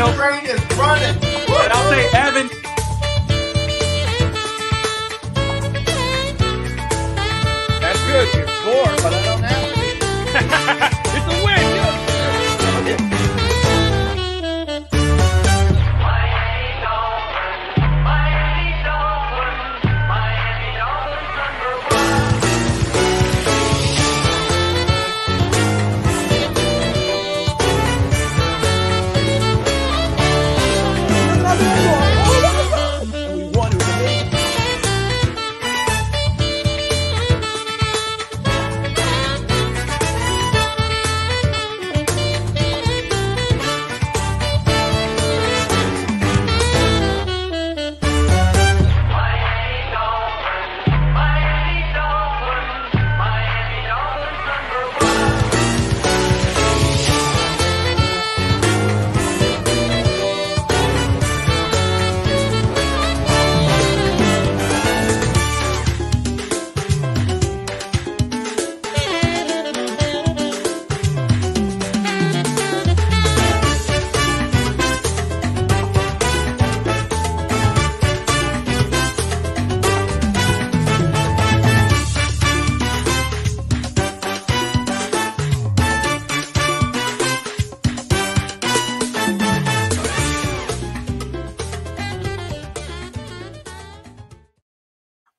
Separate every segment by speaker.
Speaker 1: Daniel.
Speaker 2: Train is running.
Speaker 1: And I'll say Evan.
Speaker 3: That's good. You score, but I don't have to.
Speaker 1: It's a win.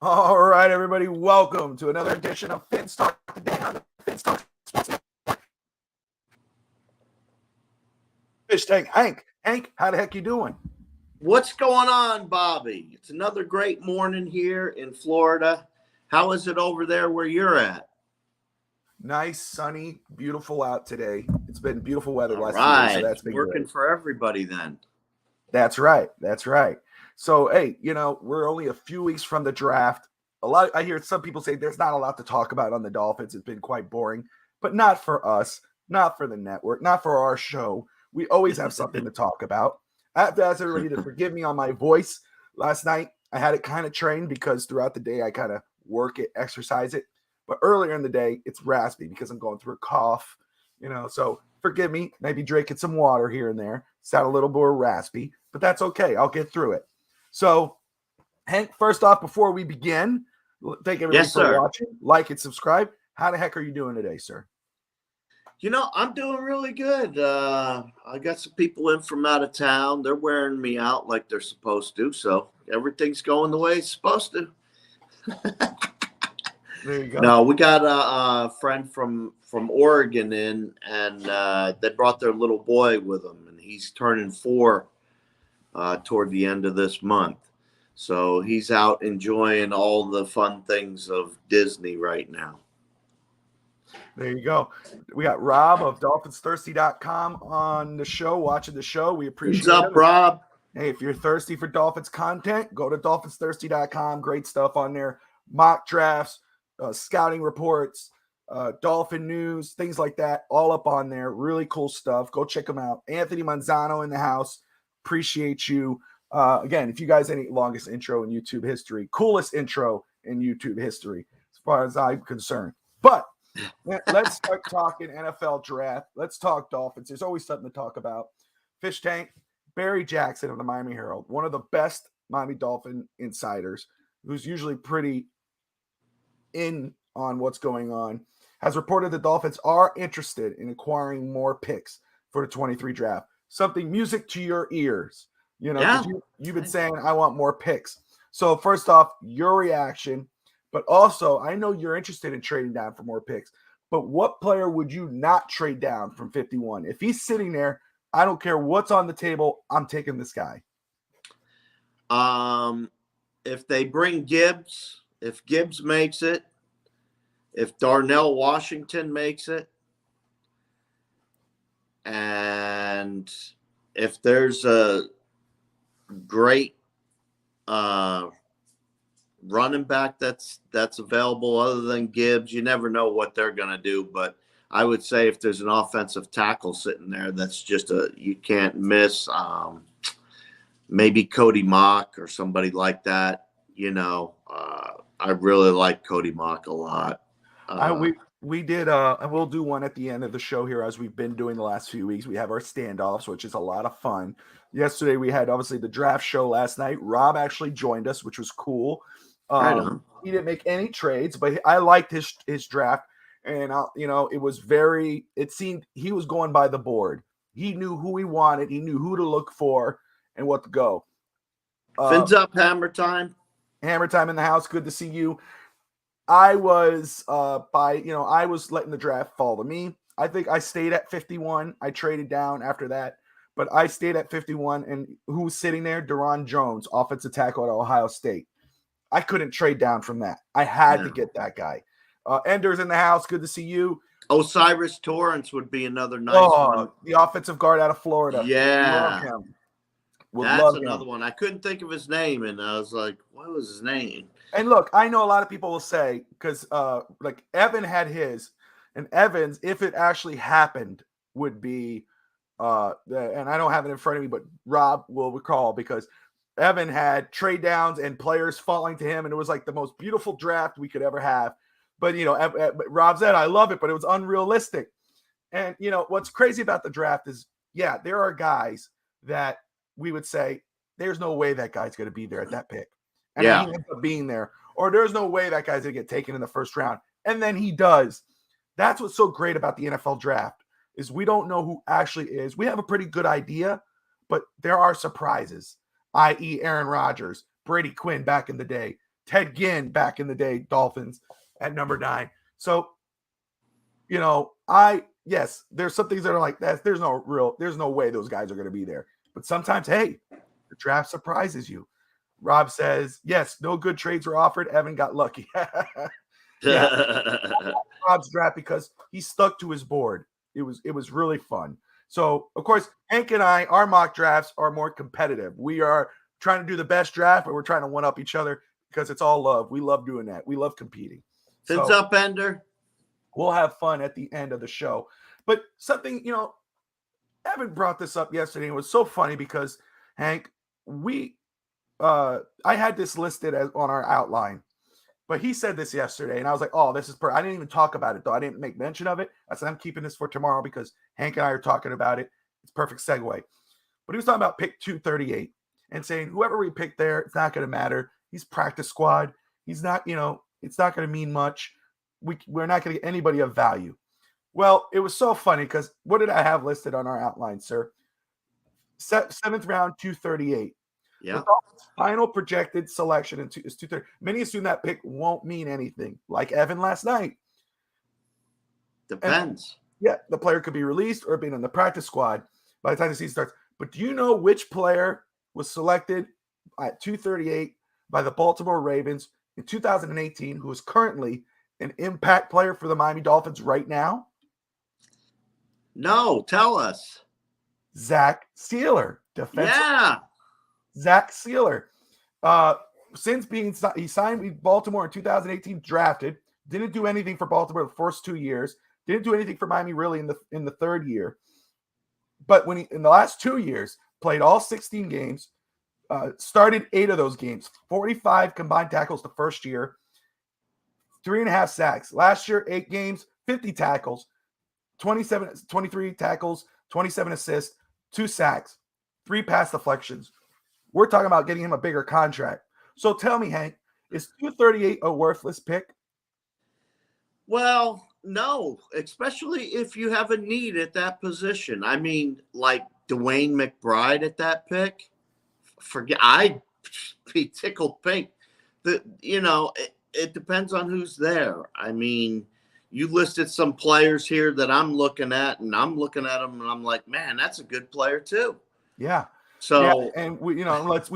Speaker 2: All right, everybody, welcome to another edition of Fins Talk today on the Fins Talk Sports Network. Fish Tank, Hank, how the heck you doing?
Speaker 4: What's going on, Bobby? It's another great morning here in Florida. How is it over there where you're at?
Speaker 2: Nice, sunny, beautiful out today. It's been beautiful weather
Speaker 4: All
Speaker 2: last
Speaker 4: right.
Speaker 2: few days, so that's been
Speaker 4: working
Speaker 2: great.
Speaker 4: for everybody then.
Speaker 2: That's right. So, hey, we're only a few weeks from the draft. I hear some people say there's not a lot to talk about on the Dolphins. It's been quite boring, but not for us, not for the network, not for our show. We always have something to talk about. I have to ask everybody to forgive me on my voice. Last night, I had it kind of trained because throughout the day, I kind of work it, exercise it. But earlier in the day, it's raspy because I'm going through a cough, so forgive me. Maybe drinking some water here and there. Sound a little more raspy, but that's okay. I'll get through it. So, Hank, first off, before we begin, thank everybody for watching. Like and subscribe. How the heck are you doing today, sir?
Speaker 4: I'm doing really good. I got some people in from out of town. They're wearing me out like they're supposed to, so everything's going the way it's supposed to.
Speaker 2: There you go.
Speaker 4: No, we got a friend from Oregon in, and they brought their little boy with them, and he's turning 4 toward the end of this month. So he's out enjoying all the fun things of Disney right now.
Speaker 2: There you go. We got Rob of DolphinsThirsty.com on the show, watching the show. We appreciate it.
Speaker 4: What's up, Rob?
Speaker 2: Hey, if you're thirsty for Dolphins content, go to DolphinsThirsty.com. Great stuff on there. Mock drafts, scouting reports, Dolphin news, things like that, all up on there. Really cool stuff. Go check them out. Anthony Manzano in the house. Appreciate you. Again, if you guys any longest intro in YouTube history, coolest intro in YouTube history, as far as I'm concerned. But let's start talking NFL draft. Let's talk Dolphins. There's always something to talk about. Fish Tank, Barry Jackson of the Miami Herald, one of the best Miami Dolphin insiders, who's usually pretty in on what's going on, has reported the Dolphins are interested in acquiring more picks for the 23 draft. Something music to your ears. You've been saying, I want more picks. So first off, your reaction, but also I know you're interested in trading down for more picks, but what player would you not trade down from 51? If he's sitting there, I don't care what's on the table, I'm taking this guy.
Speaker 4: If they bring Gibbs, if Gibbs makes it, if Darnell Washington makes it, and if there's a great running back that's available other than Gibbs, you never know what they're going to do. But I would say if there's an offensive tackle sitting there that's just you can't miss, maybe Cody Mock or somebody like that. I really like Cody Mock a lot.
Speaker 2: we did and we'll do one at the end of the show here, as we've been doing the last few weeks. We have our standoffs, which is a lot of fun. Yesterday we had obviously the draft show last night. Rob actually joined us, which was cool.
Speaker 4: Right on.
Speaker 2: He didn't make any trades, but I liked his draft. And it was it seemed he was going by the board. He knew who he wanted, he knew who to look for and what to go.
Speaker 4: Fins up, hammer time.
Speaker 2: Hammer time in the house. Good to see you. I was I was letting the draft fall to me. I think I stayed at 51. I traded down after that, but I stayed at 51. And who was sitting there? Deron Jones, offensive tackle at Ohio State. I couldn't trade down from that. I had to get that guy. Ender's in the house. Good to see you.
Speaker 4: Osiris Torrance would be another nice one.
Speaker 2: The offensive guard out of Florida.
Speaker 4: Yeah.
Speaker 2: Love him.
Speaker 4: That's another one. I couldn't think of his name, and I was like, what was his name?
Speaker 2: And look, I know a lot of people will say, because like Evan had his, and Evans, if it actually happened, would be and I don't have it in front of me, but Rob will recall, because Evan had trade downs and players falling to him, and it was like the most beautiful draft we could ever have. But Rob said, I love it, but it was unrealistic. And what's crazy about the draft is, there are guys that we would say, there's no way that guy's going to be there at that pick. And then he ends up being there. Or there's no way that guy's going to get taken in the first round. And then he does. That's what's so great about the NFL draft, is we don't know who actually is. We have a pretty good idea, but there are surprises, i.e. Aaron Rodgers, Brady Quinn back in the day, Ted Ginn back in the day, Dolphins at number 9. So, yes, there's some things that are like that. There's no way those guys are going to be there. But sometimes, hey, the draft surprises you. Rob says, yes, no good trades were offered. Evan got lucky. Rob's draft, because he stuck to his board. It was really fun. So, of course, Hank and I, our mock drafts are more competitive. We are trying to do the best draft, but we're trying to one up each other, because it's all love. We love doing that. We love competing.
Speaker 4: Fins up, Ender.
Speaker 2: We'll have fun at the end of the show. But something, Evan brought this up yesterday. It was so funny because, Hank, I had this listed as on our outline, but he said this yesterday, and I was like, oh, this is I didn't even talk about it, though. I didn't make mention of it. I said, I'm keeping this for tomorrow because Hank and I are talking about it. It's perfect segue. But he was talking about pick 238 and saying, whoever we pick there, it's not going to matter. He's practice squad. He's not, it's not going to mean much. We're not going to get anybody of value. Well, it was so funny because what did I have listed on our outline, sir? 7th round, 238.
Speaker 4: Yeah.
Speaker 2: Final projected selection is 230. Many assume that pick won't mean anything, like Evan last night.
Speaker 4: Depends.
Speaker 2: The player could be released or being on the practice squad by the time the season starts. But do you know which player was selected at 238 by the Baltimore Ravens in 2018, who is currently an impact player for the Miami Dolphins right now?
Speaker 4: No, tell us.
Speaker 2: Zach Sealer, defensive.
Speaker 4: Yeah.
Speaker 2: Zach Sealer. Since he signed with Baltimore in 2018, drafted, didn't do anything for Baltimore the first 2 years, didn't do anything for Miami really in the third year. But when in the last 2 years, played all 16 games, started 8 of those games, 45 combined tackles the first year, 3.5 sacks. Last year, 8 games, 50 tackles, 23 tackles, 27 assists, 2 sacks, 3 pass deflections. We're talking about getting him a bigger contract. So tell me, Hank, is 238 a worthless pick?
Speaker 4: Well, no, especially if you have a need at that position. I mean, like Dwayne McBride at that pick. I'd be tickled pink. It depends on who's there. I mean, you listed some players here that I'm looking at, and I'm looking at them, and I'm like, man, that's a good player too.
Speaker 2: Yeah.
Speaker 4: So,
Speaker 2: and we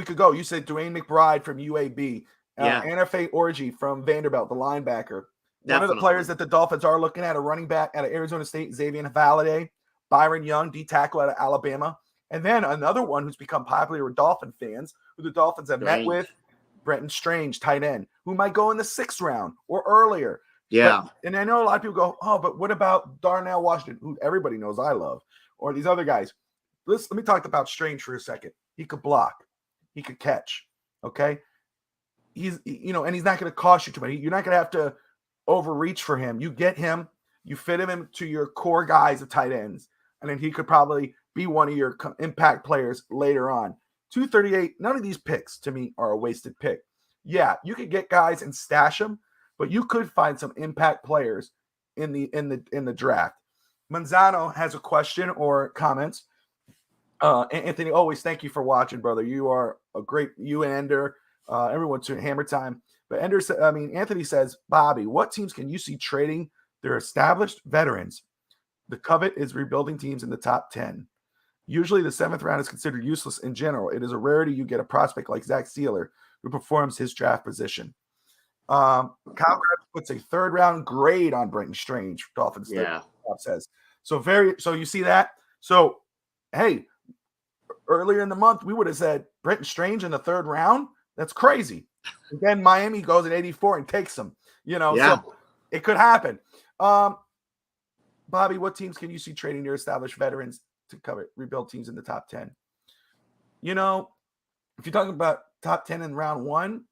Speaker 2: could go. You said Dwayne McBride from UAB, NFA Orgy from Vanderbilt, the linebacker.
Speaker 4: Definitely.
Speaker 2: One of the players that the Dolphins are looking at, a running back out of Arizona State, Xavier Valade, Byron Young, D tackle out of Alabama, and then another one who's become popular with Dolphin fans, who the Dolphins have met with, Brenton Strange, tight end, who might go in the 6th round or earlier.
Speaker 4: Yeah.
Speaker 2: And I know a lot of people go, oh, but what about Darnell Washington, who everybody knows I love, or these other guys? Let me talk about Strange for a second. He could block. He could catch. Okay. And he's not going to cost you too much. You're not going to have to overreach for him. You get him You fit him into your core guys of tight ends, and then he could probably be one of your impact players later on. 238, none of these picks to me are a wasted pick. Yeah, you could get guys and stash them, but you could find some impact players in the draft. Manzano has a question or comments. Anthony, always thank you for watching, brother. You are a great, you and Ender, everyone to Hammer Time. But Anthony says, Bobby, what teams can you see trading their established veterans? The covet is rebuilding teams in the top 10. Usually the 7th round is considered useless in general. It is a rarity you get a prospect like Zach Sealer who performs his draft position. Kyle puts a 3rd round grade on Brenton Strange. Dolphins says. So you see that? So, hey, earlier in the month, we would have said Brenton Strange in the 3rd round. That's crazy. And then Miami goes at 84 and takes him. So it could happen. Bobby, what teams can you see trading their established veterans to rebuild teams in the top 10? If you're talking about top 10 in round 1,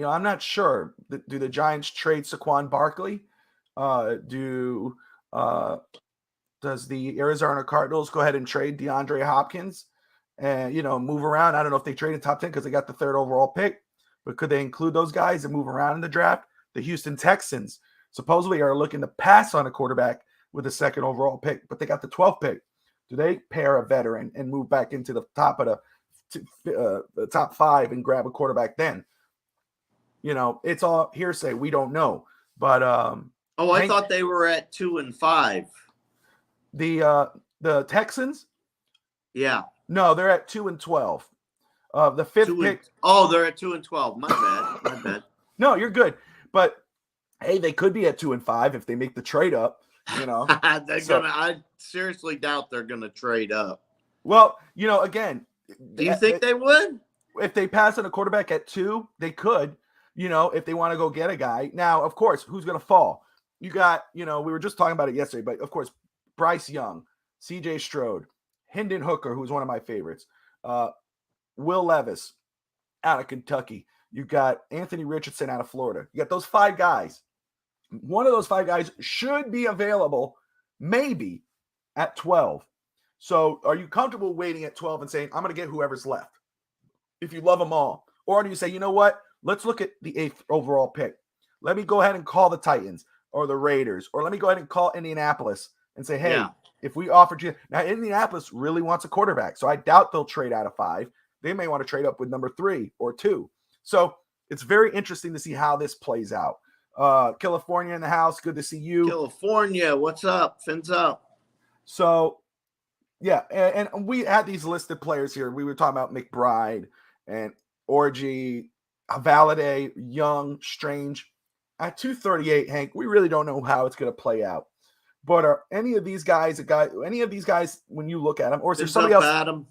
Speaker 2: I'm not sure. Do the Giants trade Saquon Barkley? Does the Arizona Cardinals go ahead and trade DeAndre Hopkins and, move around? I don't know if they trade in top 10 because they got the 3rd overall pick, but could they include those guys and move around in the draft? The Houston Texans supposedly are looking to pass on a quarterback with the 2nd overall pick, but they got the 12th pick. Do they pair a veteran and move back into the top of the top 5 and grab a quarterback then? It's all hearsay. We don't know. But
Speaker 4: I thought they were at 2 and 5.
Speaker 2: The Texans?
Speaker 4: Yeah.
Speaker 2: No, they're at 2 and 12. The 5th pick.
Speaker 4: They're at 2 and 12. My bad.
Speaker 2: No, you're good. But hey, they could be at 2 and 5 if they make the trade up.
Speaker 4: I seriously doubt they're gonna trade up.
Speaker 2: Well, again,
Speaker 4: do you think they would?
Speaker 2: If they pass on a quarterback at 2, they could. If they want to go get a guy. Now, of course, who's gonna fall? You got, we were just talking about it yesterday, but of course, Bryce Young, CJ Stroud, Hendon Hooker, who's one of my favorites, Will Levis out of Kentucky. You got Anthony Richardson out of Florida. You got those 5 guys. One of those 5 guys should be available maybe at 12. So are you comfortable waiting at 12 and saying, I'm going to get whoever's left if you love them all? Or do you say, you know what? Let's look at the 8th overall pick. Let me go ahead and call the Titans or the Raiders, or let me go ahead and call Indianapolis and say, hey, if we offered you – now Indianapolis really wants a quarterback, so I doubt they'll trade out of 5. They may want to trade up with number 3 or 2. So it's very interesting to see how this plays out. California in the house. Good to see you.
Speaker 4: California, what's up? Fins up.
Speaker 2: So, yeah, and we had these listed players here. We were talking about McBride and Orgy, Valladay, Young, Strange. At 238, Hank, we really don't know how it's going to play out. But are any of these guys when you look at them, or is there somebody else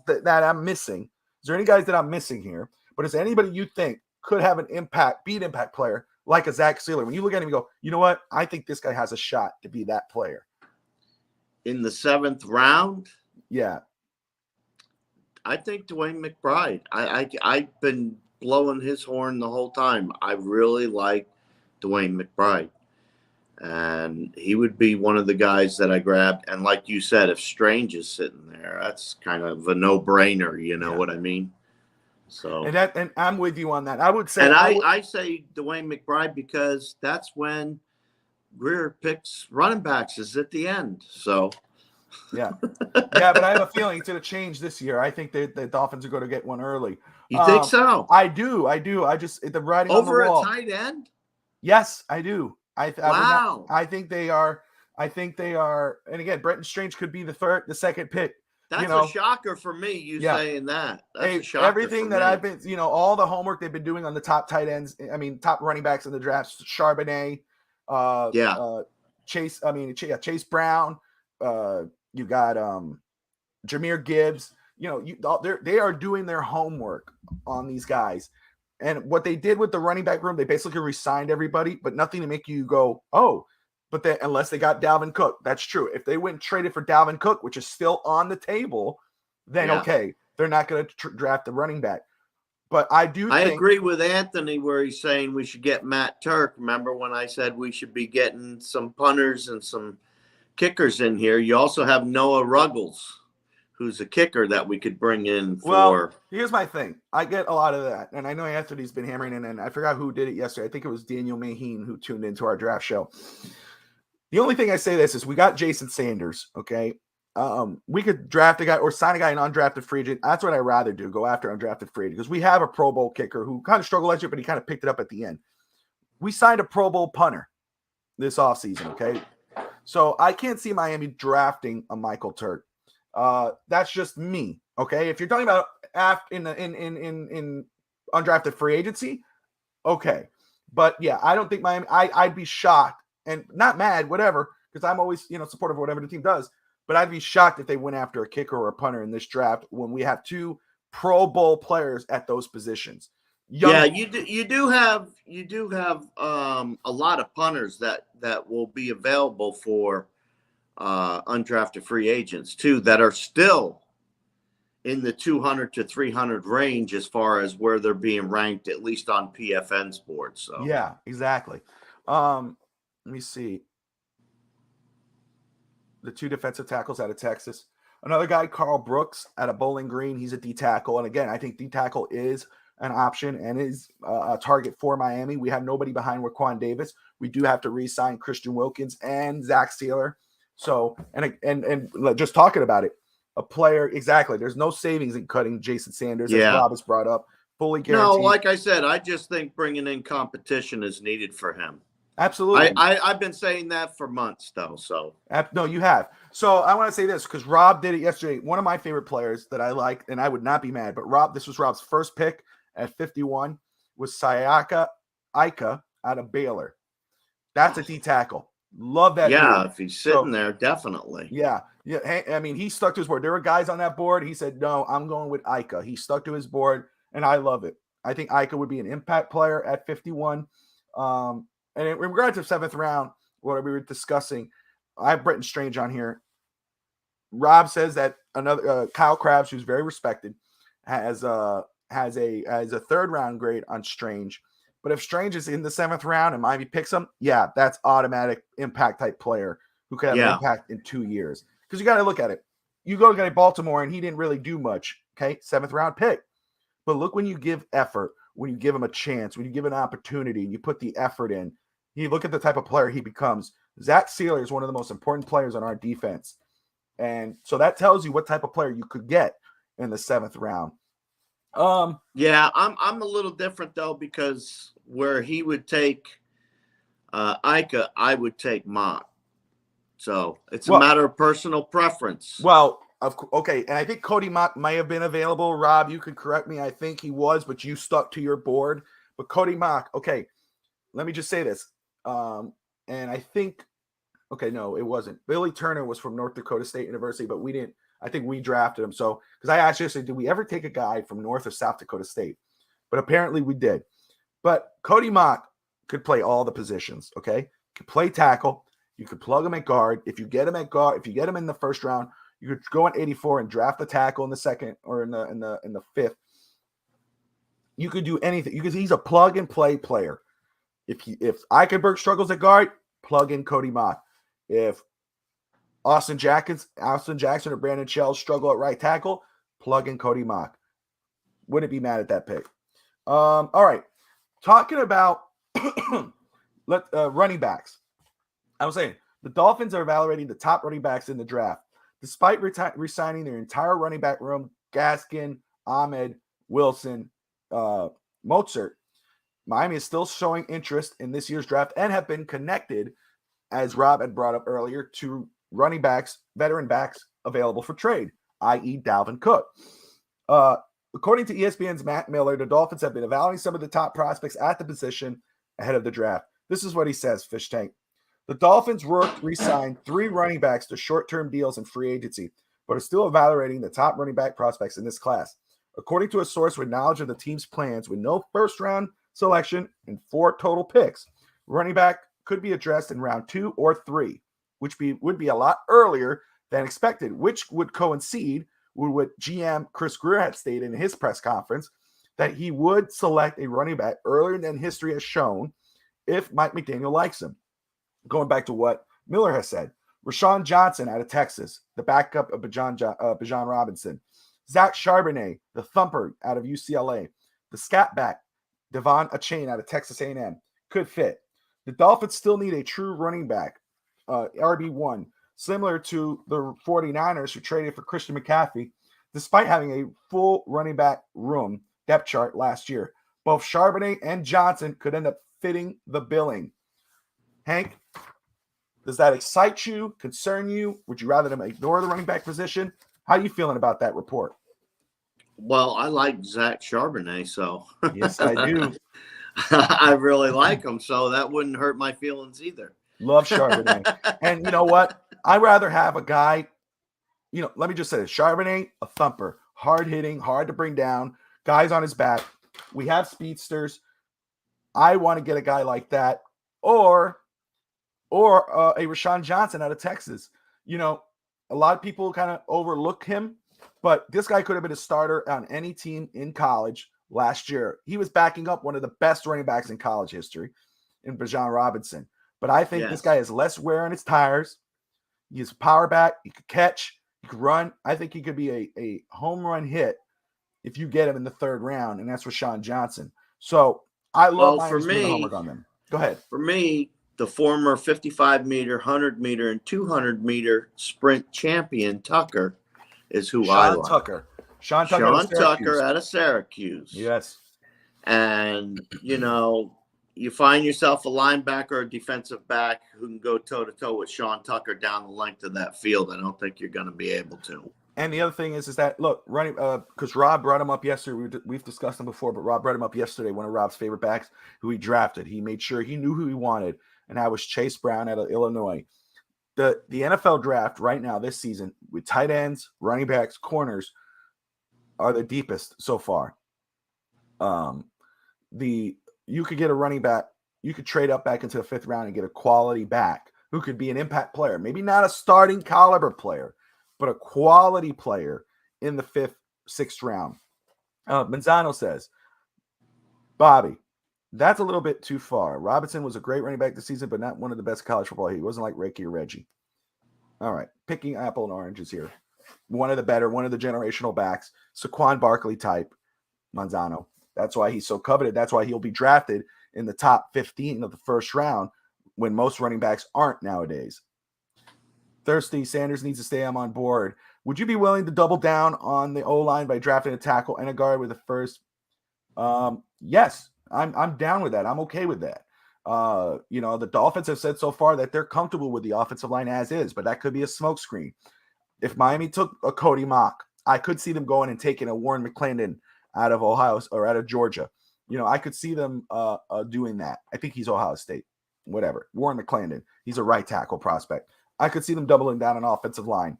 Speaker 2: that I'm missing? Is there any guys that I'm missing here? But is there anybody you think could have an impact player like a Zach Sealer? When you look at him, you go, you know what? I think this guy has a shot to be that player.
Speaker 4: In the 7th round?
Speaker 2: Yeah.
Speaker 4: I think Dwayne McBride. I've been blowing his horn the whole time. I really like Dwayne McBride. And he would be one of the guys that I grabbed. And like you said, if Strange is sitting there, that's kind of a no-brainer. You know what I mean? So
Speaker 2: and I'm with you on that. I would say,
Speaker 4: and I say Dwayne McBride because that's when Greer picks running backs is at the end. So
Speaker 2: yeah, but I have a feeling it's going to change this year. I think the Dolphins are going to get one early.
Speaker 4: You think so?
Speaker 2: I do. I just the writing
Speaker 4: over
Speaker 2: on the wall.
Speaker 4: A tight end.
Speaker 2: Yes, I do.
Speaker 4: Wow.
Speaker 2: I think they are. And again, Brenton Strange could be the 2nd pick.
Speaker 4: That's a shocker for me, saying that. That's a shocker
Speaker 2: everything that I've been, all the homework they've been doing on the top tight ends, top running backs in the drafts, Charbonnet, Chase Brown, you got Jahmyr Gibbs, they are doing their homework on these guys. And what they did with the running back room, they basically re-signed everybody, but nothing to make you go, oh, but then unless they got Dalvin Cook, that's true. If they went and traded for Dalvin Cook, which is still on the table, then okay, they're not going to draft the running back. But I do
Speaker 4: I
Speaker 2: think
Speaker 4: agree with Anthony where he's saying we should get Matt Turk. Remember when I said we should be getting some punters and some kickers in here? You also have Noah Ruggles, who's a kicker that we could bring in for.
Speaker 2: Well, here's my thing. I get a lot of that. And I know Anthony's been hammering in, and I forgot who did it yesterday. I think it was Daniel Maheen who tuned into our draft show. The only thing I say this is we got Jason Sanders, okay? We could draft a guy or sign a guy an undrafted free agent. That's what I'd rather do, go after undrafted free agent, because we have a Pro Bowl kicker who kind of struggled last year, but he kind of picked it up at the end. We signed a Pro Bowl punter this offseason, okay? So I can't see Miami drafting a Michael Turk. That's just me, okay? If you're talking about in undrafted free agency, okay. But yeah, I don't think Miami. I'd be shocked and not mad, whatever, because I'm always supportive of whatever the team does. But I'd be shocked if they went after a kicker or a punter in this draft when we have two Pro Bowl players at those positions.
Speaker 4: You do have a lot of punters that will be available for undrafted free agents too, that are still in the 200 to 300 range as far as where they're being ranked, at least on PFN's board. So
Speaker 2: yeah, exactly. Let me see. The two defensive tackles out of Texas. Another guy, Carl Brooks, out of Bowling Green. He's a D tackle. And again, I think D tackle is an option and is a target for Miami. We have nobody behind Raquan Davis. We do have to re-sign Christian Wilkins and Zach Sealer. So, and just talking about it, a player, exactly. There's no savings in cutting Jason Sanders, as Rob has brought up. Fully guaranteed.
Speaker 4: No, like I said, I just think bringing in competition is needed for him.
Speaker 2: Absolutely.
Speaker 4: I've been saying that for months, though. So
Speaker 2: no, you have. So I want to say this because Rob did it yesterday. One of my favorite players that I like, and I would not be mad, but this was Rob's first pick at 51, was Sayaka Ika out of Baylor. That's a D tackle. Love that.
Speaker 4: Yeah,
Speaker 2: dude.
Speaker 4: if he's sitting there, definitely.
Speaker 2: Yeah. I mean, he stuck to his board. There were guys on that board. He said, "No, I'm going with Ika." He stuck to his board, and I love it. I think Ika would be an impact player at 51. And in regards to 7th round, what we were discussing, I have Brenton Strange on here. Rob says that another Kyle Krabs, who's very respected, has a 3rd round grade on Strange. But if Strange is in the 7th round and Miami picks him, yeah, that's automatic impact type player who could have an impact in 2 years. Because you got to look at it. You go to Baltimore and he didn't really do much. Okay, 7th round pick. But look when you give effort, when you give him a chance, when you give an opportunity, and you put the effort in. You look at the type of player he becomes. Zach Sealer is one of the most important players on our defense. And so that tells you what type of player you could get in the 7th round.
Speaker 4: Yeah, I'm a little different, though, because where he would take Ika, I would take Mott. So it's a matter of personal preference.
Speaker 2: Well, okay. And I think Cody Mott may have been available. Rob, you can correct me. I think he was, but you stuck to your board. But Cody Mott, okay, let me just say this. And I think, okay, no, it wasn't. Billy Turner was from North Dakota State University, but we didn't. I think we drafted him. So, because I asked yesterday, did we ever take a guy from North or South Dakota State? But apparently we did. But Cody Mott could play all the positions, okay? Could play tackle. You could plug him at guard. If you get him at guard, if you get him in the 1st round, you could go at 84 and draft the tackle in the 2nd or in the 5th. You could do anything. He's a plug and play player. If Eichenberg struggles at guard, plug in Cody Mott. If Austin Jackson or Brandon Shell struggle at right tackle, plug in Cody Mott. Wouldn't be mad at that pick. All right. Talking about running backs. I was saying the Dolphins are evaluating the top running backs in the draft. Despite re-signing their entire running back room, Gaskin, Ahmed, Wilson, Mozart, Miami is still showing interest in this year's draft and have been connected, as Rob had brought up earlier, to running backs, veteran backs available for trade, i.e. Dalvin Cook. According to ESPN's Matt Miller, the Dolphins have been evaluating some of the top prospects at the position ahead of the draft. This is what he says, Fish Tank. The Dolphins re-signed 3 running backs to short-term deals in free agency, but are still evaluating the top running back prospects in this class. According to a source with knowledge of the team's plans, with no first-round selection and 4 total picks, running back could be addressed in round 2 or 3, which would be a lot earlier than expected, which would coincide with what GM Chris Greer had stated in his press conference, that he would select a running back earlier than history has shown if Mike McDaniel likes him. Going back to what Miller has said, Rashawn Johnson out of Texas, the backup of Bijan Robinson, Zach Charbonnet, the thumper out of UCLA, the scat back, Devon Achane out of Texas A&M, could fit. The Dolphins still need a true running back, RB1, similar to the 49ers who traded for Christian McCaffrey, despite having a full running back room depth chart last year. Both Charbonnet and Johnson could end up fitting the billing. Hank, does that excite you, concern you? Would you rather them ignore the running back position? How are you feeling about that report?
Speaker 4: Well, I like Zach Charbonnet, so.
Speaker 2: Yes, I do.
Speaker 4: I really like him, so that wouldn't hurt my feelings either.
Speaker 2: Love Charbonnet. And you know what? I'd rather have a guy, let me just say this. Charbonnet, a thumper, hard hitting, hard to bring down, guys on his back. We have speedsters. I want to get a guy like that, or a Rashawn Johnson out of Texas. A lot of people kind of overlook him, but this guy could have been a starter on any team in college last year. He was backing up one of the best running backs in college history in Bijan Robinson. But I think this guy has less wear on his tires. He's a power back. He could catch. He could run. I think he could be a home run hit if you get him in the third round, and that's Rashawn Johnson. So I love Miami's doing the homework on them. Go ahead.
Speaker 4: For me, the former 55-meter, 100-meter, and 200-meter sprint champion Tucker is who I like.
Speaker 2: Sean
Speaker 4: Tucker out of Syracuse.
Speaker 2: Yes.
Speaker 4: And, you find yourself a linebacker or defensive back who can go toe-to-toe with Sean Tucker down the length of that field. I don't think you're going to be able to.
Speaker 2: And the other thing is that, look, running because Rob brought him up yesterday. We've discussed him before, but Rob brought him up yesterday, one of Rob's favorite backs who he drafted. He made sure he knew who he wanted, and that was Chase Brown out of Illinois. The NFL draft right now this season with tight ends, running backs, corners are the deepest so far. You could get a running back. You could trade up back into the fifth round and get a quality back who could be an impact player. Maybe not a starting caliber player, but a quality player in the fifth, sixth round. Manzano says, Bobby, that's a little bit too far. Robinson was a great running back this season, but not one of the best college football. He wasn't like Ricky or Reggie. All right, picking apple and oranges here. One of the generational backs, Saquon Barkley type, Manzano. That's why he's so coveted. That's why he'll be drafted in the top 15 of the first round when most running backs aren't nowadays. Thirsty, Sanders needs to stay on board. Would you be willing to double down on the O-line by drafting a tackle and a guard with the first? Yes, I'm down with that. I'm okay with that. The Dolphins have said so far that they're comfortable with the offensive line as is, but that could be a smokescreen. If Miami took a Cody Mock, I could see them going and taking a Warren McClendon out of Ohio or out of Georgia. I could see them doing that. I think he's Ohio State, whatever. Warren McClendon, he's a right tackle prospect. I could see them doubling down on offensive line.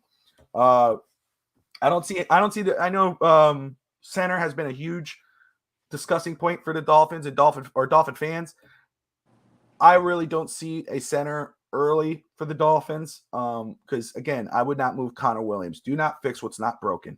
Speaker 2: I know center has been a huge discussing point for the Dolphins and Dolphin fans. I really don't see a center early for the Dolphins because, again, I would not move Connor Williams. Do not fix what's not broken.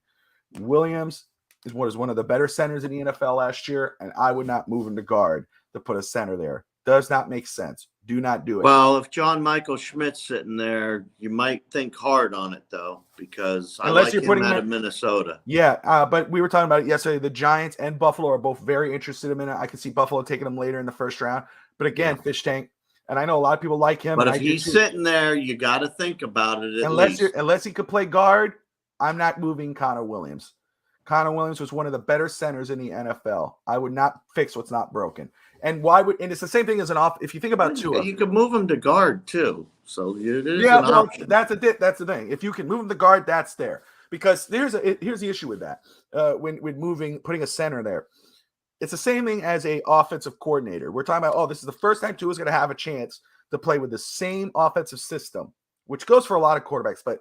Speaker 2: Williams was one of the better centers in the NFL last year, and I would not move him to guard to put a center there. Does not make sense. Do not do it.
Speaker 4: Well, if John Michael Schmidt's sitting there, you might think hard on it, though, because I like him out of Minnesota.
Speaker 2: Yeah, but we were talking about it yesterday. The Giants and Buffalo are both very interested in him. I could see Buffalo taking him later in the first round. But again, Fish Tank, and I know a lot of people like him.
Speaker 4: But if he's sitting there, you got to think about it
Speaker 2: unless he could play guard, I'm not moving Connor Williams. Connor Williams was one of the better centers in the NFL. I would not fix what's not broken. And it's the same thing as if you think about Tua.
Speaker 4: You could move him to guard too. So it is an option.
Speaker 2: That's the thing. If you can move him to guard, that's there. Because here's the issue with that. When putting a center there. It's the same thing as a offensive coordinator. We're talking about, this is the first time Tua's going to have a chance to play with the same offensive system, which goes for a lot of quarterbacks. But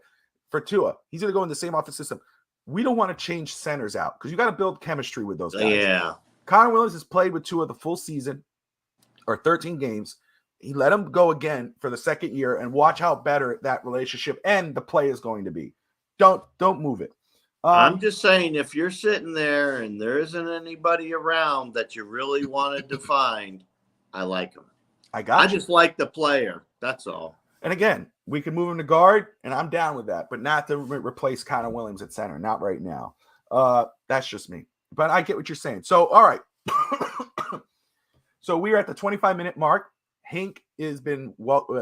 Speaker 2: for Tua, he's going to go in the same offensive system. We don't want to change centers out because you got to build chemistry with those guys.
Speaker 4: Yeah.
Speaker 2: Connor Williams has played with Tua the full season or 13 games. He let him go again for the second year and watch how better that relationship and the play is going to be. Don't move it.
Speaker 4: I'm just saying, if you're sitting there and there isn't anybody around that you really wanted to find, I like him. I just like the player. That's all.
Speaker 2: And again, we can move him to guard, and I'm down with that, but not to replace Connor Williams at center. Not right now. That's just me. But I get what you're saying. So, all right. So we are at the 25-minute mark. Hank has been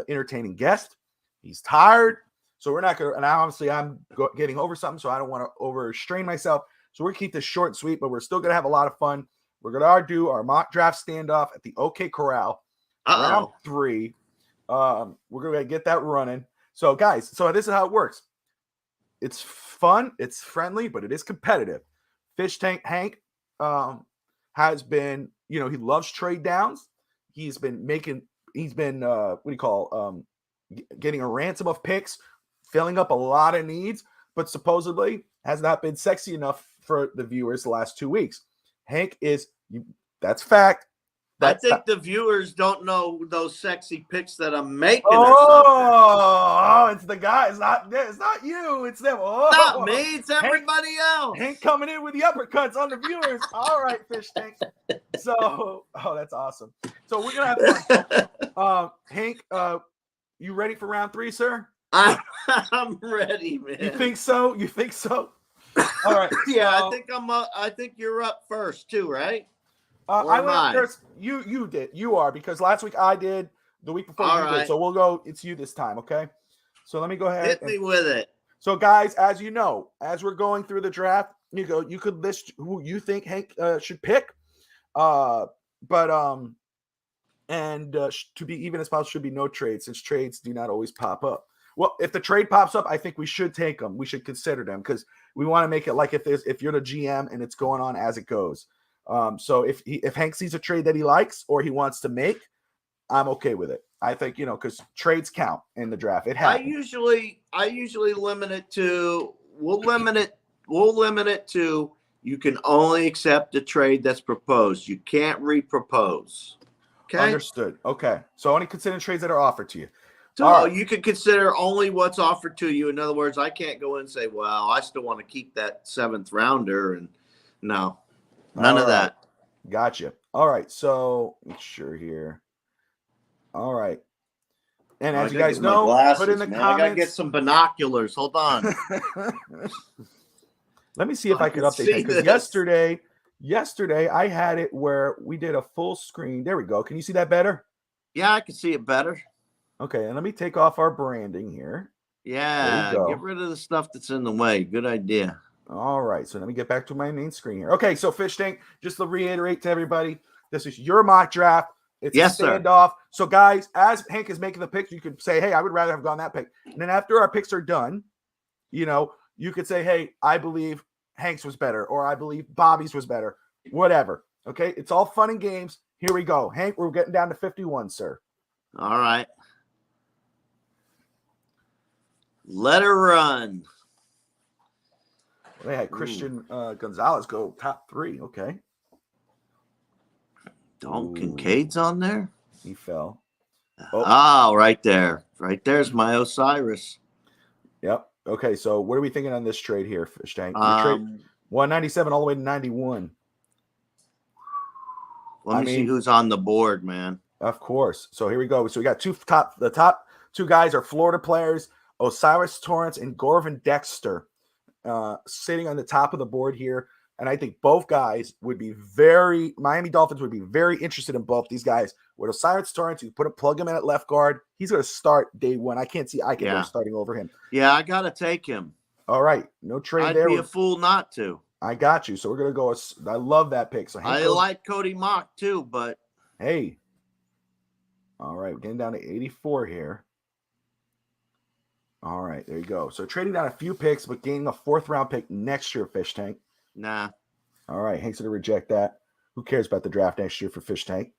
Speaker 2: entertaining guest. He's tired. So we're not going to, and obviously I'm getting over something, so I don't want to overstrain myself. So we're going to keep this short and sweet, but we're still going to have a lot of fun. We're going to do our mock draft standoff at the OK Corral. Round 3. We're going to get that running. So, guys, this is how it works. It's fun, it's friendly, but it is competitive. Fish Tank Hank has been, he loves trade downs. He's been getting a ransom of picks, filling up a lot of needs, but supposedly has not been sexy enough for the viewers the last 2 weeks. Hank is, that's fact.
Speaker 4: I think the viewers don't know those sexy picks that I'm making.
Speaker 2: It's the guy. It's not you. It's them.
Speaker 4: Not me. It's everybody else.
Speaker 2: Hank coming in with the uppercuts on the viewers. All right, Fish Tank. So, that's awesome. So we're gonna have fun. Hank, you ready for round 3, sir?
Speaker 4: I'm ready, man.
Speaker 2: You think so? All right.
Speaker 4: Yeah, I think you're up first too, right?
Speaker 2: I went up first. You did. You are, because last week I did. The week before you did. So we'll go. It's you this time, okay? So let me go ahead.
Speaker 4: Hit me with it.
Speaker 2: So, guys, as you know, as we're going through the draft, you could list who you think Hank should pick. To be even as possible, should be no trades, since trades do not always pop up. Well, if the trade pops up, I think we should take them. We should consider them, because we want to make it like if you're the GM and it's going on as it goes. So if Hank sees a trade that he likes or he wants to make, I'm okay with it. I think, because trades count in the draft. It happens.
Speaker 4: I usually limit it to, we'll limit it to, you can only accept a trade that's proposed. You can't repropose. Okay.
Speaker 2: Understood. Okay. So only consider trades that are offered to you.
Speaker 4: So you can consider only what's offered to you. In other words, I can't go in and say, well, I still want to keep that 7th rounder. And no, none of that.
Speaker 2: Gotcha. All right. So make sure here. All right. And as you guys know, put in the comments.
Speaker 4: I gotta get some binoculars. Hold on.
Speaker 2: Let me see if I could update that, because yesterday I had it where we did a full screen. There we go. Can you see that better?
Speaker 4: Yeah, I can see it better.
Speaker 2: Okay, and let me take off our branding here.
Speaker 4: Yeah, get rid of the stuff that's in the way. Good idea.
Speaker 2: All right, so let me get back to my main screen here. Okay, so Fish Tank, just to reiterate to everybody, this is your mock draft. It's a standoff. Sir. So, guys, as Hank is making the picks, you could say, hey, I would rather have gone that pick. And then after our picks are done, you could say, hey, I believe Hank's was better, or I believe Bobby's was better, whatever. Okay, it's all fun and games. Here we go. Hank, we're getting down to 51, sir.
Speaker 4: All right. Let her run.
Speaker 2: They had Christian Gonzalez go top 3. Okay.
Speaker 4: Kincaid's on there?
Speaker 2: He fell.
Speaker 4: Right there. Right there's my Osiris.
Speaker 2: Yep. Okay, so what are we thinking on this trade here, Fish Tank? Trade 197 all the way to 91.
Speaker 4: Let me see who's on the board, man.
Speaker 2: Of course. So here we go. So we got the top 2 guys are Florida players, Osiris Torrance and Gorvin Dexter, sitting on the top of the board here. And I think both guys Miami Dolphins would be very interested in both these guys. With Osiris Torrance, you plug him in at left guard. He's going to start day 1. I can't see Eichenberg starting over him.
Speaker 4: Yeah, I got to take him.
Speaker 2: All right. No trade there.
Speaker 4: I'd be a fool not to.
Speaker 2: I got you. So we're going to go. I love that pick. So
Speaker 4: I like Cody Mock too, but.
Speaker 2: Hey. All right. We're getting down to 84 here. All right. There you go. So trading down a few picks, but gaining a 4th round pick next year, Fish Tank.
Speaker 4: Nah.
Speaker 2: All right. Hank's going to reject that. Who cares about the draft next year for Fish Tank?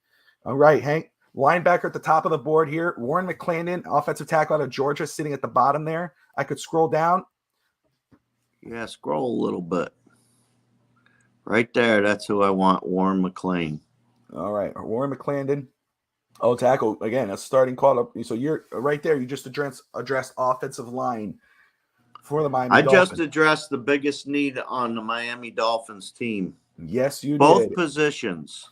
Speaker 2: All right, Hank. Linebacker at the top of the board here. Warren McClendon, offensive tackle out of Georgia, sitting at the bottom there. I could scroll down.
Speaker 4: Yeah, scroll a little bit. Right there. That's who I want, Warren McClain.
Speaker 2: All right. Warren McClendon. Tackle. Again, a starting call up. So you're right there. You just addressed offensive line. for the Miami
Speaker 4: I
Speaker 2: Dolphins.
Speaker 4: just addressed the biggest need on the Miami Dolphins team.
Speaker 2: Yes, you
Speaker 4: Both
Speaker 2: did.
Speaker 4: positions.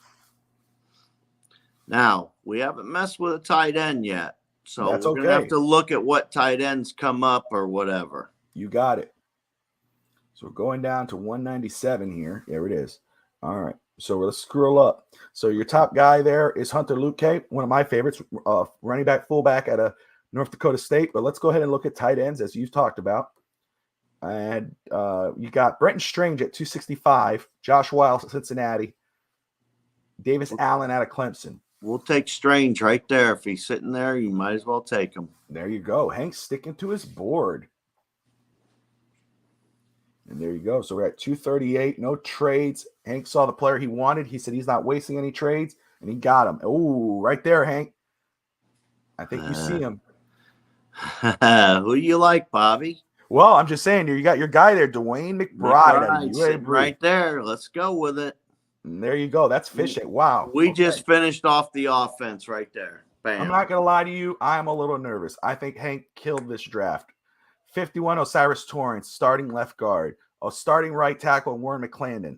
Speaker 4: Now, we haven't messed with a tight end yet. So
Speaker 2: That's
Speaker 4: we're going to
Speaker 2: okay.
Speaker 4: have to look at what tight ends come up or whatever.
Speaker 2: You got it. So we're going down to 197 here. There it is. All right. So let's scroll up. So your top guy there is Hunter Luque, one of my favorites, running back, fullback at a North Dakota State. But let's go ahead and look at tight ends, as you've talked about. And you got Brenton Strange at 265, Josh Wiles at Cincinnati, Davis Allen out of Clemson.
Speaker 4: We'll take Strange right there. If he's sitting there, you might as well take him.
Speaker 2: There you go. Hank's sticking to his board. And there you go. So we're at 238. No trades. Hank saw the player he wanted. He said he's not wasting any trades, and he got him. Oh, right there, Hank. I think you see him.
Speaker 4: Who do you like, Bobby?
Speaker 2: Well, I'm just saying, you got your guy there, Dwayne McBride.
Speaker 4: Sitting right there. Let's go with it.
Speaker 2: And there you go. That's fishing. Wow.
Speaker 4: We just finished off the offense right there. Bam.
Speaker 2: I'm not going to lie to you. I'm a little nervous. I think Hank killed this draft. 51, Osiris Torrance, starting left guard. Starting right tackle, Warren McClendon.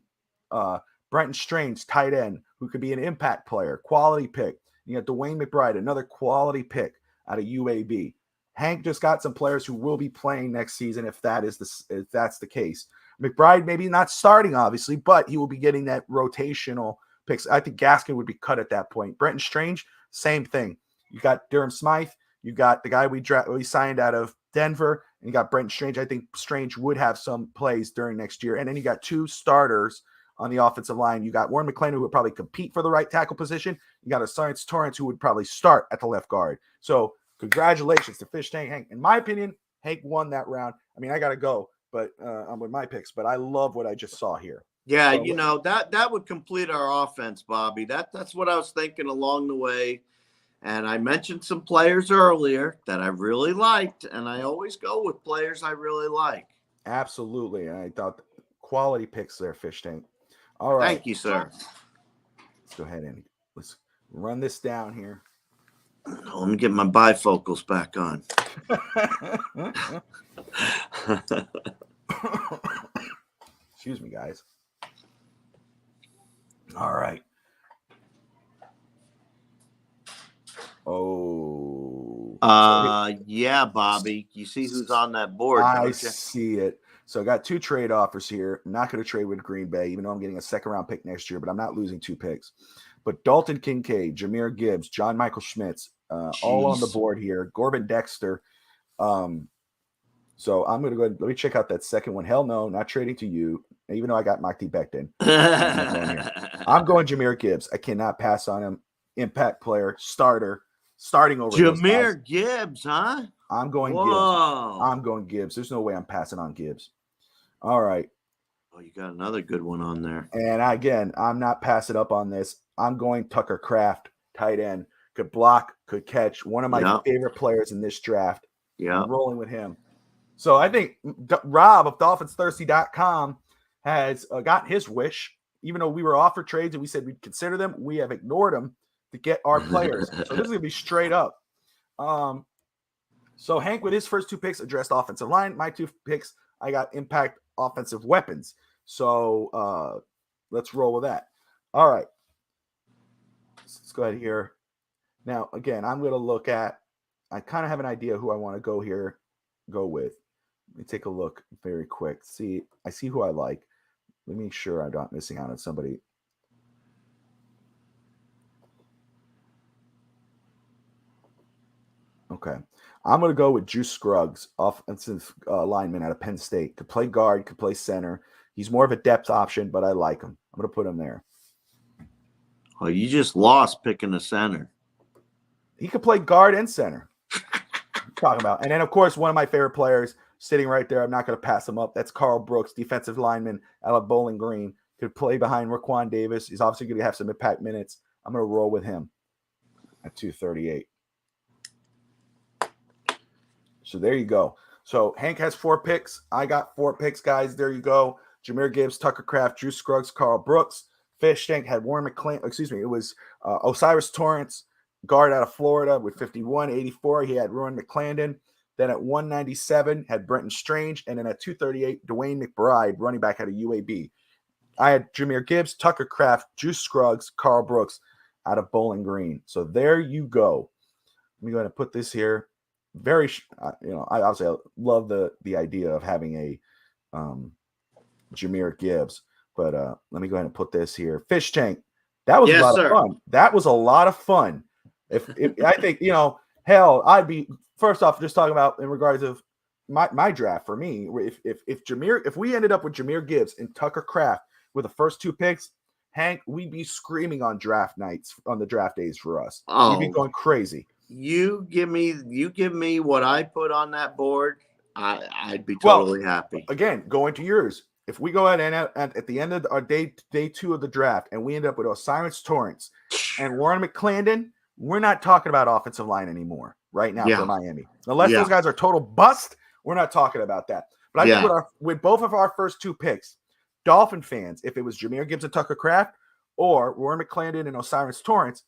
Speaker 2: Brenton Strange, tight end, who could be an impact player. Quality pick. You got Dwayne McBride, another quality pick out of UAB. Hank just got some players who will be playing next season if that's the case. McBride maybe not starting, obviously, but he will be getting that rotational picks. I think Gaskin would be cut at that point. Brenton Strange, same thing. You got Durham Smythe. You got the guy we signed out of Denver, and you got Brenton Strange. I think Strange would have some plays during next year. And then you got two starters on the offensive line. You got Warren McClendon, who would probably compete for the right tackle position. You got Osiris Torrance, who would probably start at the left guard. So congratulations to Fish Tank Hank. In my opinion, Hank won that round. I mean, I got to go, but I'm with my picks. But I love what I just saw here.
Speaker 4: Yeah,
Speaker 2: so,
Speaker 4: that would complete our offense, Bobby. That's what I was thinking along the way. And I mentioned some players earlier that I really liked, and I always go with players I really like.
Speaker 2: Absolutely. And I thought quality picks there, Fish Tank. All right.
Speaker 4: Thank you, sir.
Speaker 2: Let's go ahead and let's run this down here.
Speaker 4: Let me get my bifocals back on.
Speaker 2: Excuse me, guys. All right. Oh.
Speaker 4: Yeah, Bobby. You see who's on that board,
Speaker 2: I
Speaker 4: don't you?
Speaker 2: see it. So I got two trade offers here. I'm not going to trade with Green Bay, even though I'm getting a second-round pick next year, but I'm not losing two picks. But Dalton Kincaid, Jahmyr Gibbs, John Michael Schmitz, all on the board here. Corbin Dexter. So I'm going to go ahead. Let me check out that second one. Hell no, not trading to you, even though I got Mike Becton. I'm going Jahmyr Gibbs. I cannot pass on him. Impact player, starting over
Speaker 4: Jahmyr Gibbs, huh?
Speaker 2: I'm going
Speaker 4: Whoa.
Speaker 2: Gibbs. I'm going Gibbs. There's no way I'm passing on Gibbs. All right.
Speaker 4: Oh, you got another good one on there.
Speaker 2: And again, I'm not passing up on this. I'm going Tucker Kraft, tight end. Could block, could catch. One of my favorite players in this draft.
Speaker 4: Yeah.
Speaker 2: I'm rolling with him. So I think Rob of DolphinsThirsty.com has gotten his wish. Even though we were offered trades and we said we'd consider them, we have ignored them to get our players. So this is going to be straight up. So Hank, with his first two picks, addressed offensive line. My two picks, I got impact offensive weapons. So let's roll with that. All right. Let's go ahead here. Now, again, I'm going to look at, I kind of have an idea who I want to go with. Let me take a look very quick. I see who I like. Let me make sure I'm not missing out on somebody. Okay. I'm going to go with Juice Scruggs, offensive lineman out of Penn State. Could play guard, could play center. He's more of a depth option, but I like him. I'm going to put him there.
Speaker 4: Oh, you just lost picking the center.
Speaker 2: He could play guard and center. Talking about. And then, of course, one of my favorite players sitting right there. I'm not going to pass him up. That's Carl Brooks, defensive lineman out of Bowling Green. Could play behind Raquan Davis. He's obviously going to have some impact minutes. I'm going to roll with him at 238. So there you go. So Hank has 4 picks. I got 4 picks, guys. There you go. Jahmyr Gibbs, Tucker Kraft, Drew Scruggs, Carl Brooks. Fish Tank had Warren McClendon. Excuse me. It was Osiris Torrance, guard out of Florida with 51, 84. He had Warren McClendon. Then at 197 had Brenton Strange, and then at 238, Dwayne McBride, running back out of UAB. I had Jahmyr Gibbs, Tucker Kraft, Juice Scruggs, Carl Brooks out of Bowling Green. So there you go. I'm going to put this here. Very, I obviously love the idea of having a Jahmyr Gibbs, but let me go ahead and put this here. Fish Tank. That was a lot of fun. That was a lot of fun. If I think, hell, I'd be first off just talking about in regards of my draft for me. If we ended up with Jahmyr Gibbs and Tucker Kraft with the first 2 picks, Hank, we'd be screaming on draft nights on the draft days for us. We'd be going crazy.
Speaker 4: You give me what I put on that board, I'd be totally happy.
Speaker 2: Again, going to yours. If we go ahead and at the end of our day 2 of the draft, and we end up with Osiris Torrance and Warren McClendon, we're not talking about offensive line anymore right now for Miami. Unless those guys are total bust, we're not talking about that. But I think with both of our first 2 picks, Dolphin fans, if it was Jahmyr Gibbs and Tucker Kraft or Warren McClendon and Osiris Torrance,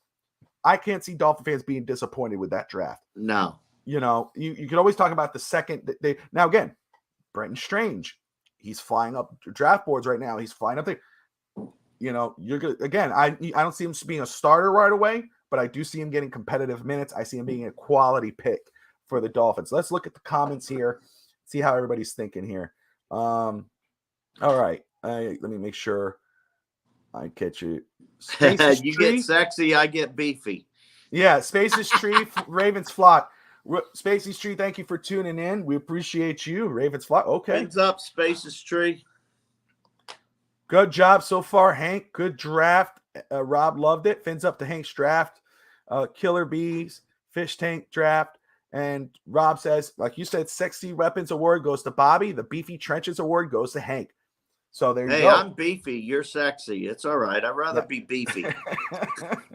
Speaker 2: I can't see Dolphin fans being disappointed with that draft.
Speaker 4: No.
Speaker 2: You could always talk about the second. Now, again, Brenton Strange, he's flying up draft boards right now. He's flying up there. You're good. Again, I don't see him being a starter right away, but I do see him getting competitive minutes. I see him being a quality pick for the Dolphins. Let's look at the comments here, see how everybody's thinking here. All right. Let me make sure I catch you.
Speaker 4: You get sexy, I get beefy.
Speaker 2: Yeah, Spaces Tree, Ravens Flock. Spacey's Tree, thank you for tuning in. We appreciate you. Ravens Flock. Okay.
Speaker 4: Hands up, Spaces Tree.
Speaker 2: Good job so far, Hank. Good draft. Rob loved it. Fins up to Hank's draft. Killer Bees, Fish Tank draft. And Rob says, like you said, Sexy Weapons Award goes to Bobby. The Beefy Trenches Award goes to Hank. So there you go.
Speaker 4: Hey, I'm beefy. You're sexy. It's all right. I'd rather be beefy.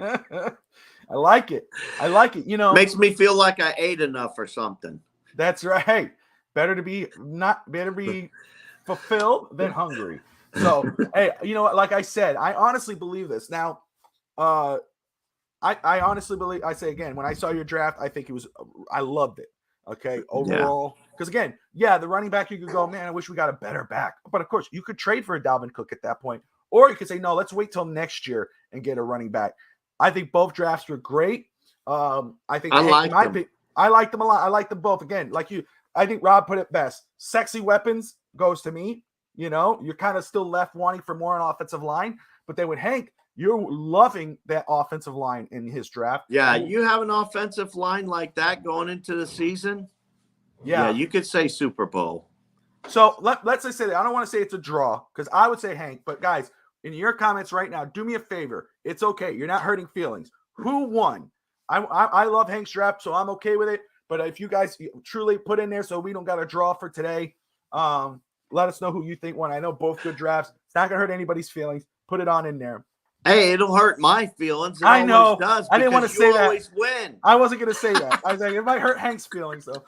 Speaker 2: I like it.
Speaker 4: Makes me feel like I ate enough or something.
Speaker 2: That's right. Better be fulfilled than hungry. So, hey, you know what? Like I said, I honestly believe this. Now, I honestly believe. I say again, when I saw your draft, I loved it. Okay, overall, because again, the running back, you could go, man, I wish we got a better back. But of course, you could trade for a Dalvin Cook at that point, or you could say, no, let's wait till next year and get a running back. I think both drafts were great. I like them a lot. I like them both. Again, I think Rob put it best. Sexy Weapons goes to me. You're kind of still left wanting for more on offensive line, but then with Hank, you're loving that offensive line in his draft.
Speaker 4: Yeah, you have an offensive line like that going into the season.
Speaker 2: Yeah,
Speaker 4: you could say Super Bowl.
Speaker 2: So let's just say that. I don't want to say it's a draw because I would say Hank, but guys, in your comments right now, do me a favor. It's okay. You're not hurting feelings. Who won? I love Hank's draft, so I'm okay with it. But if you guys truly put in there so we don't got a draw for today, let us know who you think won. I know both good drafts. It's not going to hurt anybody's feelings. Put it on in there.
Speaker 4: Hey, it'll hurt my feelings.
Speaker 2: I know.
Speaker 4: Does
Speaker 2: I didn't want to say that.
Speaker 4: Always win.
Speaker 2: I wasn't going to say that. I was like, it might hurt Hank's feelings, though.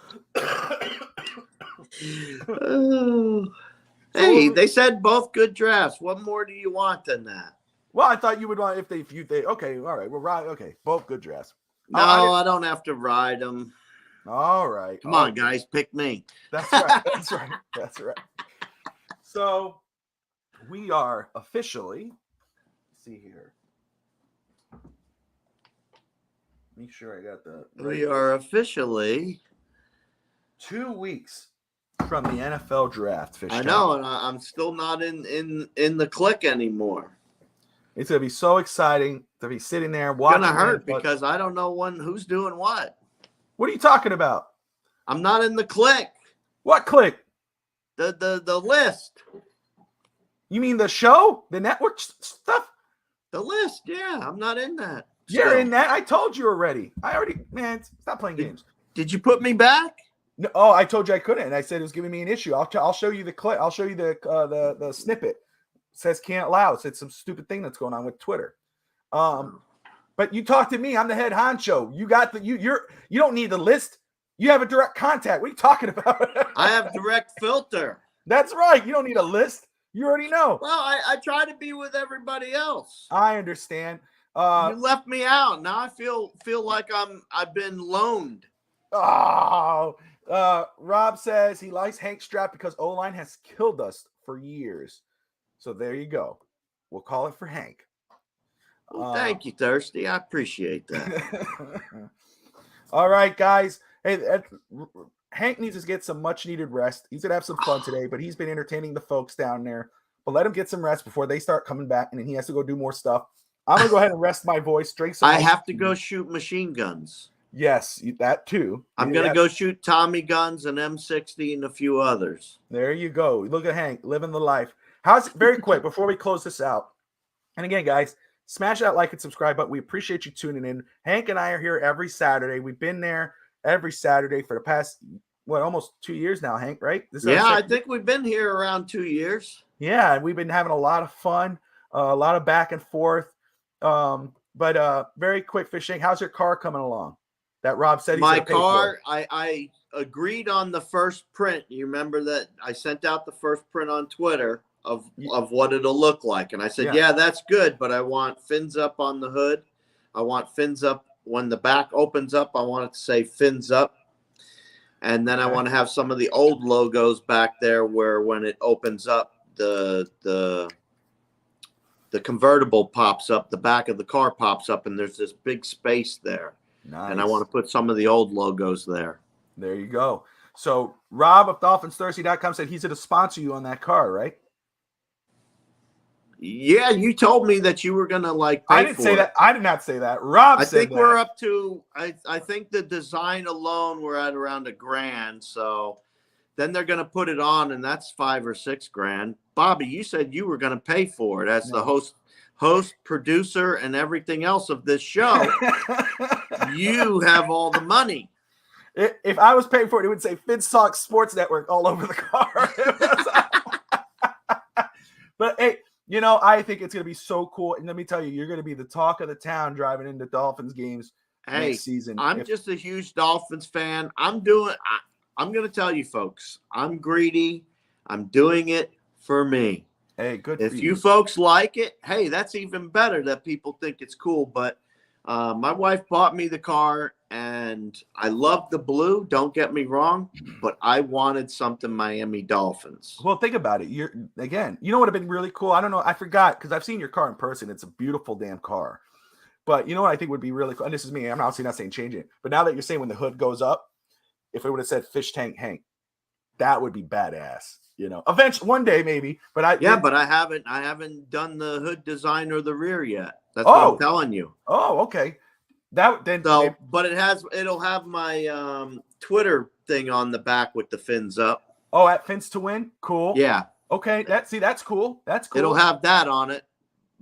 Speaker 4: Hey, they said both good drafts. What more do you want than that?
Speaker 2: Well, I thought you would want if they okay, all right. Well, right, okay, both good drafts.
Speaker 4: No, I don't have to ride them.
Speaker 2: All right.
Speaker 4: Come on, guys, pick me.
Speaker 2: That's right. That's right. That's right. So we are officially. See here. Make sure I got the.
Speaker 4: We are officially
Speaker 2: 2 weeks from the NFL draft.
Speaker 4: I know, and I'm still not in the click anymore.
Speaker 2: It's gonna be so exciting to be sitting there watching.
Speaker 4: It's gonna hurt because I don't know who's doing what.
Speaker 2: What are you talking about?
Speaker 4: I'm not in the click.
Speaker 2: What click?
Speaker 4: The list.
Speaker 2: You mean the show? The network stuff?
Speaker 4: The list, yeah. I'm not in that.
Speaker 2: You're in that. I told you already. Man, stop playing games.
Speaker 4: Did you put me back?
Speaker 2: No, oh, I told you I couldn't. And I said it was giving me an issue. I'll show you the clip. I'll show you the snippet. It says can't allow. It's some stupid thing that's going on with Twitter. But you talk to me. I'm the head honcho. You got you don't need the list. You have a direct contact. What are you talking about?
Speaker 4: I have direct filter.
Speaker 2: That's right. You don't need a list. You already know.
Speaker 4: Well, I try to be with everybody else.
Speaker 2: I understand.
Speaker 4: You left me out. Now I feel like I've been loaned.
Speaker 2: Oh, Rob says he likes Hank Strap because O-line has killed us for years. So there you go. We'll call it for Hank.
Speaker 4: Well, thank you, Thirsty. I appreciate that.
Speaker 2: All right, guys. Hey, Hank needs to get some much needed rest. He's gonna have some fun today, but he's been entertaining the folks down there. But let him get some rest before they start coming back, and then he has to go do more stuff. I'm gonna go ahead and rest my voice. Drink some.
Speaker 4: I have to go shoot machine guns.
Speaker 2: Yes, that too.
Speaker 4: I'm gonna go shoot Tommy guns and M60 and a few others.
Speaker 2: There you go. Look at Hank living the life. Very quick before we close this out? And again, guys, smash that like and subscribe button. We appreciate you tuning in. Hank and I are here every Saturday. We've been there every Saturday for the past almost 2 years now, Hank, right?
Speaker 4: I think we've been here around 2 years.
Speaker 2: Yeah, and we've been having a lot of fun, a lot of back and forth. But very quick, Fish Hank, how's your car coming along? That Rob said
Speaker 4: my car, I agreed on the first print. You remember that I sent out the first print on Twitter of what it'll look like. And I said, yeah, that's good, but I want fins up on the hood. I want fins up when the back opens up. I want it to say fins up. And then I want to have some of the old logos back there where when it opens up, the convertible pops up, the back of the car pops up, and there's this big space there. Nice. And I want to put some of the old logos there.
Speaker 2: There you go. So Rob of DolphinsThirsty.com said he's going to sponsor you on that car, right?
Speaker 4: Yeah, you told me that you were going to pay
Speaker 2: I didn't say that. I did not say that. Rob said that.
Speaker 4: I think we're up to, I think the design alone, we're at around $1,000. So then they're going to put it on, and that's $5,000 or $6,000. Bobby, you said you were going to pay for it as the host, producer, and everything else of this show. You have all the money.
Speaker 2: If I was paying for it, it would say Finstock Sports Network all over the car. But hey, I think it's going to be so cool. And let me tell you, you're going to be the talk of the town driving into Dolphins games next season.
Speaker 4: I'm just a huge Dolphins fan. I'm going to tell you folks, I'm greedy. I'm doing it for me.
Speaker 2: Hey, good.
Speaker 4: If you folks like it, hey, that's even better that people think it's cool. But my wife bought me the car, and I love the blue. Don't get me wrong, but I wanted something Miami Dolphins.
Speaker 2: Well, think about it. You know what would have been really cool? I don't know. I forgot because I've seen your car in person. It's a beautiful damn car. But you know what I think would be really cool? And this is me. I'm obviously not saying change it. But now that you're saying when the hood goes up, if it would have said Fish Tank Hank, that would be badass. Eventually, one day maybe. But I haven't done the hood design or the rear yet. That's what I'm telling you. Oh, okay.
Speaker 4: But it'll have my Twitter thing on the back with the fins up.
Speaker 2: Oh, at Fins to Win? Cool.
Speaker 4: Yeah.
Speaker 2: Okay. That's cool. That's cool.
Speaker 4: It'll have that on it,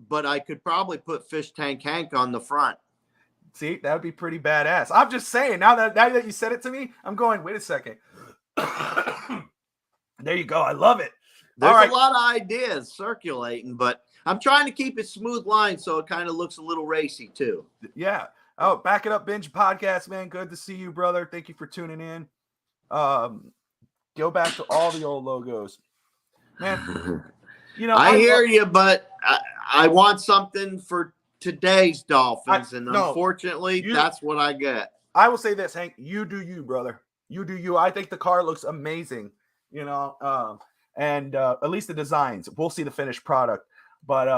Speaker 4: but I could probably put Fish Tank Hank on the front.
Speaker 2: See, that would be pretty badass. I'm just saying, now that you said it to me, I'm going, wait a second. There you go. I love it.
Speaker 4: There's a lot of ideas circulating, but I'm trying to keep it smooth line so it kind of looks a little racy too.
Speaker 2: Yeah. Oh, Back It Up Binge podcast, man. Good to see you, brother. Thank you for tuning in. Go back to all the old logos, man.
Speaker 4: I hear you, but I want something for today's Dolphins, unfortunately, that's what I get.
Speaker 2: I will say this, Hank. You do you, brother. You do you. I think the car looks amazing. And at least the designs. We'll see the finished product, but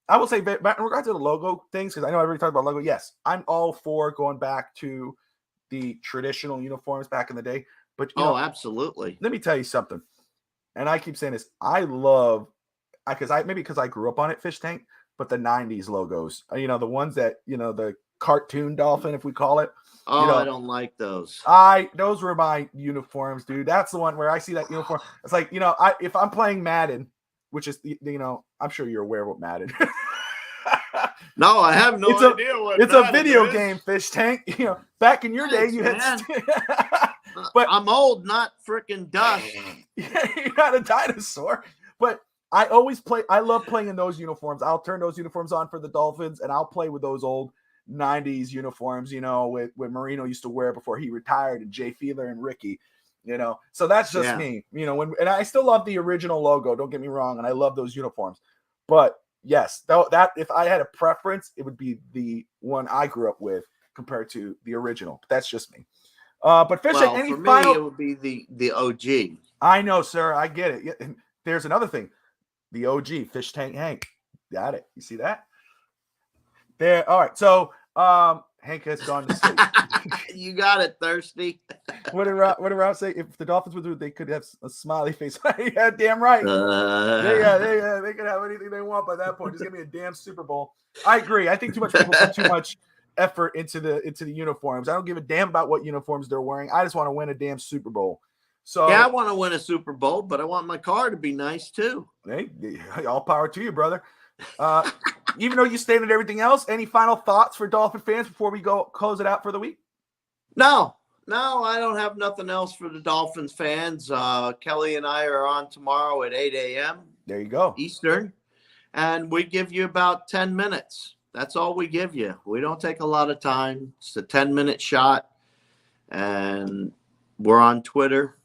Speaker 2: I will say, in regards to the logo things, because I know everybody talks about logo. Yes, I'm all for going back to the traditional uniforms back in the day. But
Speaker 4: absolutely.
Speaker 2: Let me tell you something, and I keep saying this. I love because I grew up on it, Fish Tank, but the '90s logos. The ones that the cartoon dolphin, if we call it.
Speaker 4: I don't like those.
Speaker 2: Those were my uniforms, dude. That's the one where I see that uniform. It's like, if I'm playing Madden, which is, I'm sure you're aware of what Madden.
Speaker 4: No, I have no idea what
Speaker 2: it's a video game, Fish Tank. Back in your day, you had.
Speaker 4: But I'm old, not freaking dust.
Speaker 2: You're not a dinosaur. But I love playing in those uniforms. I'll turn those uniforms on for the Dolphins, and I'll play with those old 90s uniforms, with Marino used to wear before he retired, and Jay Feeler and Ricky, so that's just me, and I still love the original logo, don't get me wrong, and I love those uniforms, but yes, that if I had a preference, it would be the one I grew up with compared to the original. But that's just me. But Fish Tank,
Speaker 4: Well,
Speaker 2: any
Speaker 4: for me,
Speaker 2: final?
Speaker 4: it would be the OG.
Speaker 2: I know, sir. I get it. And there's another thing. The OG, Fish Tank Hank. Got it. You see that? There. All right. So Hank has gone to sleep.
Speaker 4: You got it, Thirsty.
Speaker 2: What did Rob say? If the Dolphins would do it, they could have a smiley face. Yeah, damn right. They could have anything they want by that point. Just give me a damn Super Bowl. I agree. I think too much people put too much effort into the uniforms. I don't give a damn about what uniforms they're wearing. I just want to win a damn Super Bowl. So
Speaker 4: yeah, I want to win a Super Bowl, but I want my car to be nice too.
Speaker 2: Hey, all power to you, brother. Even though you stated everything else, any final thoughts for Dolphin fans before we go close it out for the week?
Speaker 4: No, I don't have nothing else for the Dolphins fans. Kelly and I are on tomorrow at 8 a.m.
Speaker 2: There you go.
Speaker 4: Eastern, and we give you about 10 minutes. That's all we give you. We don't take a lot of time. It's a 10-minute shot, and we're on Twitter.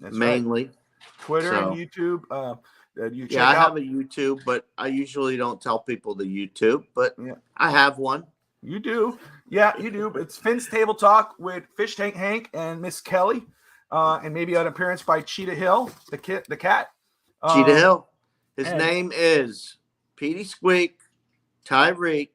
Speaker 2: That's
Speaker 4: mainly
Speaker 2: right. Twitter and YouTube.
Speaker 4: I have a YouTube, but I usually don't tell people the YouTube, but yeah. I have one.
Speaker 2: You do. Yeah, you do. It's Finn's Table Talk with Fish Tank Hank and Miss Kelly, and maybe an appearance by Cheetah Hill, the cat.
Speaker 4: Cheetah Hill. His name is Petey Squeak, Tyreek,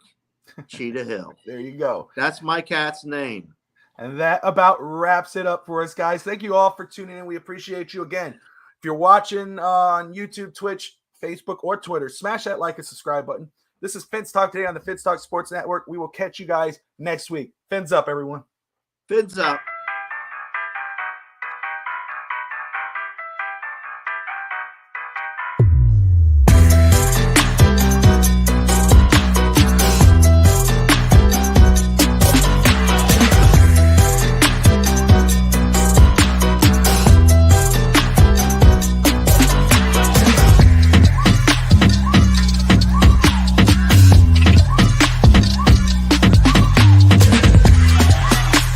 Speaker 4: Cheetah Hill.
Speaker 2: There you go.
Speaker 4: That's my cat's name.
Speaker 2: And that about wraps it up for us, guys. Thank you all for tuning in. We appreciate you again. If you're watching on YouTube, Twitch, Facebook, or Twitter, smash that like and subscribe button. This is Fins Talk today on the Fins Talk Sports Network. We will catch you guys next week. Fins up, everyone.
Speaker 4: Fins up.